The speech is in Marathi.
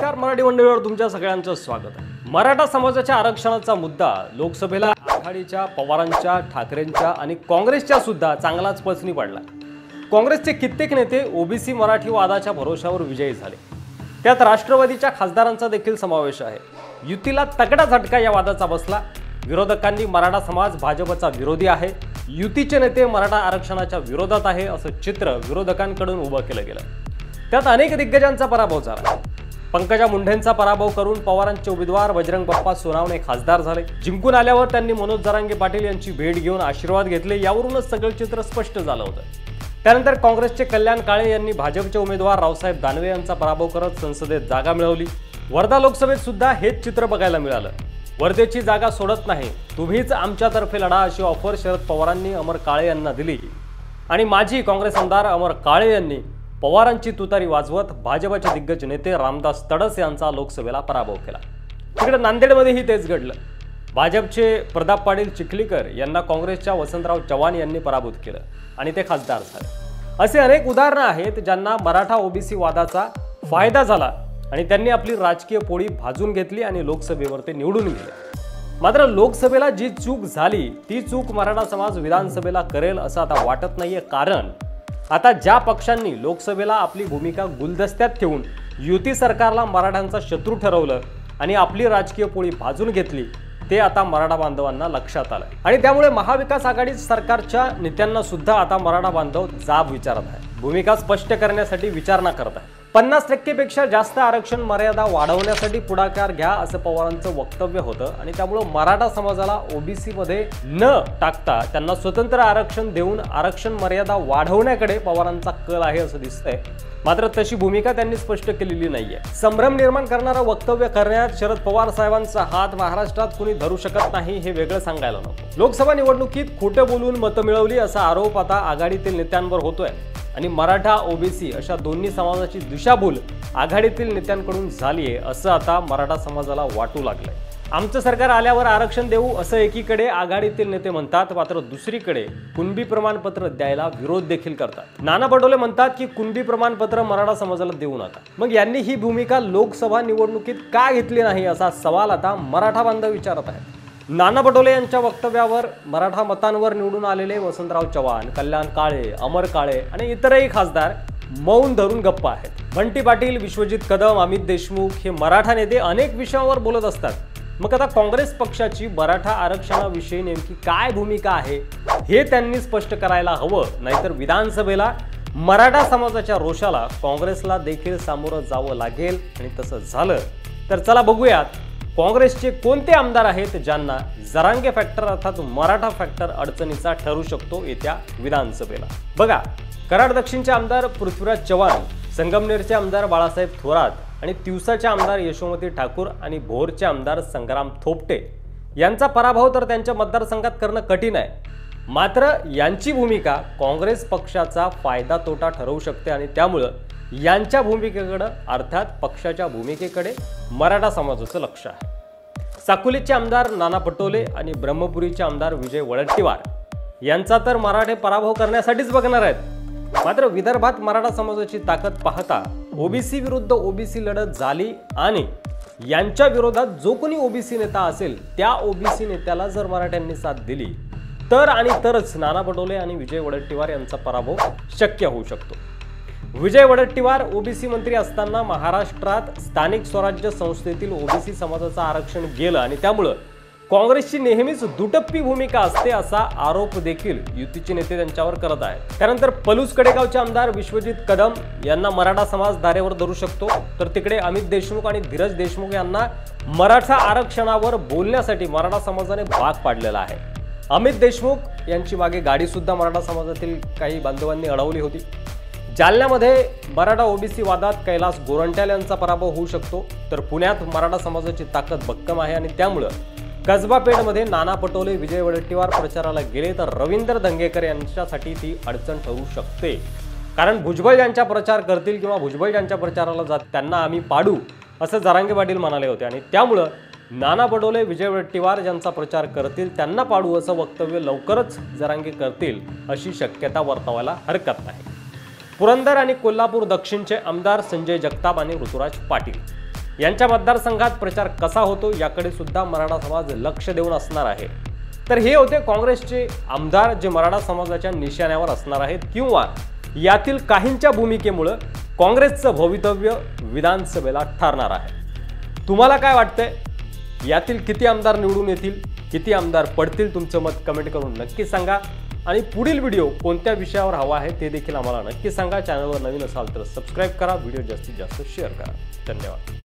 नमस्कार मराठी मंडळीवर तुमच्या सगळ्यांचं स्वागत आहे। मराठा समाजाच्या आरक्षणाचा मुद्दा लोकसभेला आघाडीच्या पवारांच्या, ठाकरेंच्या आणि काँग्रेसच्या सुद्धा चांगलाच पचनी पडला। काँग्रेसचे कित्येक नेते ओबीसी मराठी वादाच्या भरोशावर विजयी झाले। त्यात राष्ट्रवादीच्या खासदारांचा देखील समावेश आहे। युतीला तगडा झटका या वादाचा बसला। विरोधकांनी मराठा समाज भाजपचा विरोधी आहे, युतीचे नेते मराठा आरक्षणाच्या विरोधात आहे असं चित्र विरोधकांकडून उभं केलं गेलं। त्यात अनेक दिग्गजांचा पराभव झाला। पंकजा मुंडेंचा पराभव करून पवारांचे उमेदवार बजरंग बाप्पा सोनवणे खासदार झाले। जिंकून आल्यावर त्यांनी मनोज जरांगे पाटील यांची भेट घेऊन आशीर्वाद घेतले। यावरूनच सगळं चित्र स्पष्ट झालं होतं। त्यानंतर काँग्रेसचे कल्याण काळे यांनी भाजपचे उमेदवार रावसाहेब दानवे यांचा पराभव करत संसदेत जागा मिळवली। वर्धा लोकसभेत सुद्धा हेच चित्र बघायला मिळालं। वर्धेची जागा सोडत नाही, तुम्हीच आमच्यातर्फे लढा अशी ऑफर शरद पवारांनी अमर काळे यांना दिली आणि माजी काँग्रेस आमदार अमर काळे यांनी पवारांची तुतारी वाजवत भाजपचे दिग्गज नेते रामदास तडस यांचा लोकसभेला पराभव केला। तिकडे नांदेडमध्येही तेच घडलं। भाजपचे प्रताप पाटील चिखलीकर यांना काँग्रेसच्या वसंतराव चव्हाण यांनी पराभूत केलं आणि ते खासदार झाले। असे अनेक उदाहरणं आहेत ज्यांना मराठा ओबीसी वादाचा फायदा झाला आणि त्यांनी आपली राजकीय पोळी भाजून घेतली आणि लोकसभेवर ते निवडून गेले। मात्र लोकसभेला जी चूक झाली ती चूक मराठा समाज विधानसभेला करेल असं आता वाटत नाहीये। कारण आता ज्या पक्षांनी लोकसभेला आपली भूमिका गुलदस्त्यात ठेवून युती सरकारला मराठ्यांचा शत्रू ठरवलं आणि आपली राजकीय पोळी भाजून घेतली ते आता मराठा बांधवांना लक्षात आलं आणि त्यामुळे महाविकास आघाडी सरकारच्या नेत्यांना सुद्धा आता मराठा बांधव जाब विचारत आहे, भूमिका स्पष्ट करण्यासाठी विचारणा करत आहे। 50% पेक्षा जास्त आरक्षण मर्यादा वाढवण्यासाठी पुढाकार घ्या असं पवारांचं वक्तव्य होतं आणि त्यामुळे मराठा समाजाला ओबीसी मध्ये न टाकता त्यांना स्वतंत्र आरक्षण देऊन आरक्षण मर्यादा वाढवण्याकडे पवारांचा कल आहे असं दिसतंय। मात्र तशी भूमिका त्यांनी स्पष्ट केलेली नाहीये। संभ्रम निर्माण करणारं वक्तव्य करण्यात शरद पवार साहेबांचा हात महाराष्ट्रात कुणी धरू शकत नाही हे वेगळं सांगायला नको। लोकसभा निवडणुकीत खोटं बोलून मतं मिळवली असा आरोप आता आघाडीतील नेत्यांवर होतोय आणि मराठा ओबीसी अशा दोन्ही समाजाची दिशाभूल आघाडीतील नेत्यांकडून झालीये असं आता मराठा समाजाला वाटू लागलंय। आमचं सरकार आल्यावर आरक्षण देऊ असं एकीकडे आघाडीतील नेते म्हणतात, मात्र दुसरीकडे कुणबी प्रमाणपत्र द्यायला विरोध देखील करतात। नाना पटोले म्हणतात की कुणबी प्रमाणपत्र मराठा समाजाला देऊ नका। मग यांनी ही भूमिका लोकसभा निवडणुकीत का घेतली नाही असा सवाल आता मराठा बांधव विचारत आहेत। नाना पटोले यांच्या वक्तव्यावर मराठा मतांवर निवडून आलेले वसंतराव चव्हाण, कल्याण काळे, अमर काळे आणि इतरही खासदार मौन धरून गप्प आहेत। बंटी पाटील, विश्वजित कदम, अमित देशमुख हे मराठा नेते अनेक विषयांवर बोलत असतात। मग आता काँग्रेस पक्षाची मराठा आरक्षणाविषयी नेमकी काय भूमिका आहे हे त्यांनी स्पष्ट करायला हवं, नाहीतर विधानसभेला मराठा समाजाच्या रोषाला काँग्रेसला देखील सामोरं जावं लागेल। आणि तसं झालं तर चला बघूयात काँग्रेसचे कोणते आमदार आहेत ज्यांना जरांगे फॅक्टर अर्थात मराठा फॅक्टर अडचणीचा ठरू शकतो येत्या विधानसभेला। बघा, कराड दक्षिणचे आमदार पृथ्वीराज चव्हाण, संगमनेरचे आमदार बाळासाहेब थोरात आणि तिवसाचे आमदार यशोमती ठाकूर आणि भोरचे आमदार संग्राम थोपटे यांचा पराभव तर त्यांच्या मतदारसंघात करणं कठीण आहे। मात्र यांची भूमिका काँग्रेस पक्षाचा फायदा तोटा ठरवू शकते आणि त्यामुळे यांच्या भूमिकेकडे अर्थात पक्षाच्या भूमिकेकडे मराठा समाजाचं लक्ष आहे। साकोलीचे आमदार नाना पटोले आणि ब्रह्मपुरीचे आमदार विजय वडेट्टीवार यांचा तर मराठे पराभव करण्यासाठीच बघणार आहेत। मात्र विदर्भात मराठा समाजाची ताकद पाहता ओबीसी विरुद्ध ओबीसी लढत झाली आणि यांच्या विरोधात जो कोणी ओबीसी नेता असेल त्या ओबीसी नेत्याला जर मराठ्यांनी साथ दिली तर आणि तरच नाना पटोले आणि विजय वडेट्टीवार यांचा पराभव शक्य होऊ शकतो। विजय वडेट्टीवार ओबीसी मंत्री असताना महाराष्ट्रात स्थानिक स्वराज्य संस्थेतील ओबीसी समाजाचं आरक्षण गेलं आणि त्यामुळे काँग्रेसची नेहमीच दुटप्पी भूमिका असते असा आरोप देखील युतीचे नेते त्यांच्यावर करत आहेत। त्यानंतर पलूस कडेगावचे आमदार विश्वजित कदम यांना मराठा समाज दारेवर धरू शकतो, तर तिकडे अमित देशमुख आणि धीरज देशमुख यांना मराठा आरक्षणावर बोलण्यासाठी मराठा समाजाने भाग पाडलेला आहे। अमित देशमुख यांची मागे गाडी सुद्धा मराठा समाजातील काही बांधवांनी अडवली होती। जालन्यामध्ये मराठा ओबीसी वादात कैलास गोरंट्याल यांचा पराभव होऊ शकतो, तर पुण्यात मराठा समाजाची ताकद भक्कम आहे आणि त्यामुळे कसबा पेठमध्ये नाना पटोले, विजय वडेट्टीवार प्रचाराला गेले तर रवींद्र दंगेकर यांच्यासाठी ती अडचण ठरू शकते। कारण भुजबळ ज्यांच्या प्रचार करतील किंवा भुजबळ ज्यांच्या प्रचाराला जात त्यांना आम्ही पाडू असं जरांगे पाटील म्हणाले होते आणि त्यामुळे नाना पटोले, विजय वडेट्टीवार ज्यांचा प्रचार करतील त्यांना पाडू असं वक्तव्य लवकरच जरांगे करतील अशी शक्यता वर्तवायला हरकत नाही। पुरंदर आणि कोल्हापूर दक्षिणचे आमदार संजय जगताप आणि ऋतुराज पाटील यांच्या मतदारसंघात प्रचार कसा होतो याकडे सुद्धा मराठा समाज लक्ष देऊन असणार आहे। तर हे होते काँग्रेसचे आमदार जे मराठा समाजाच्या निशाण्यावर असणार आहेत किंवा यातील काहींच्या भूमिकेमुळे काँग्रेसचं भवितव्य विधानसभेला ठरणार आहे। तुम्हाला काय वाटतंय? यातील किती आमदार निवडून येतील, किती आमदार पडतील? तुमचं मत कमेंट करून नक्की सांगा आणि पुढील व्हिडिओ कोणत्या विषयावर हवा आहे ते देखील आम्हाला नक्की सांगा। चॅनलवर नवीन असाल तर सबस्क्राइब करा, व्हिडिओ जास्तीत जास्त शेअर करा। धन्यवाद।